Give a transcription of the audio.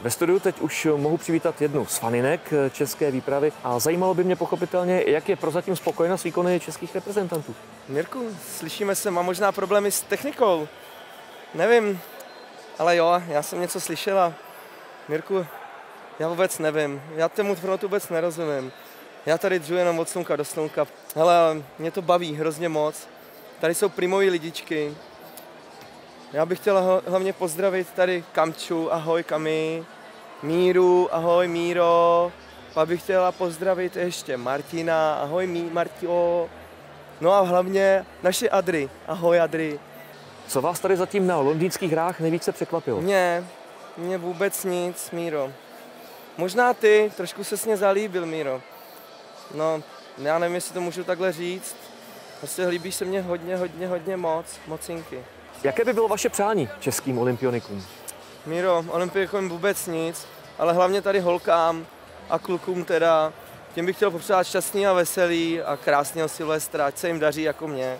Ve studiu teď už mohu přivítat jednu z faninek české výpravy a zajímalo by mě pochopitelně, jak je prozatím spokojena s výkony českých reprezentantů. Mirku, slyšíme se, mám možná problémy s technikou. Nevím, ale jo, já jsem něco slyšela. Mirku, já vůbec nevím, já tomu frontu vůbec nerozumím. Já tady dřu jenom od slunka do slunka. Hele, mě to baví hrozně moc. Tady jsou primoví lidičky. Já bych chtěl hlavně pozdravit tady Kamču, ahoj Kami, Míru, ahoj Míro. Pak bych chtěla pozdravit ještě Martina, ahoj Martio. No a hlavně naše Adry, ahoj Adry. Co vás tady zatím na londýnských hrách nejvíce překvapilo? Mě vůbec nic, Míro. Možná ty, trošku ses mě zalíbil, Míro. No, já nevím, jestli to můžu takhle říct. Prostě líbíš se mě hodně mocinky. Jaké by bylo vaše přání českým olympionikům? Míro, olympionikům vůbec nic, ale hlavně tady holkám a klukům teda. Těm bych chtěl popřát šťastný a veselý a krásného Silvestra, ať se jim daří jako mě.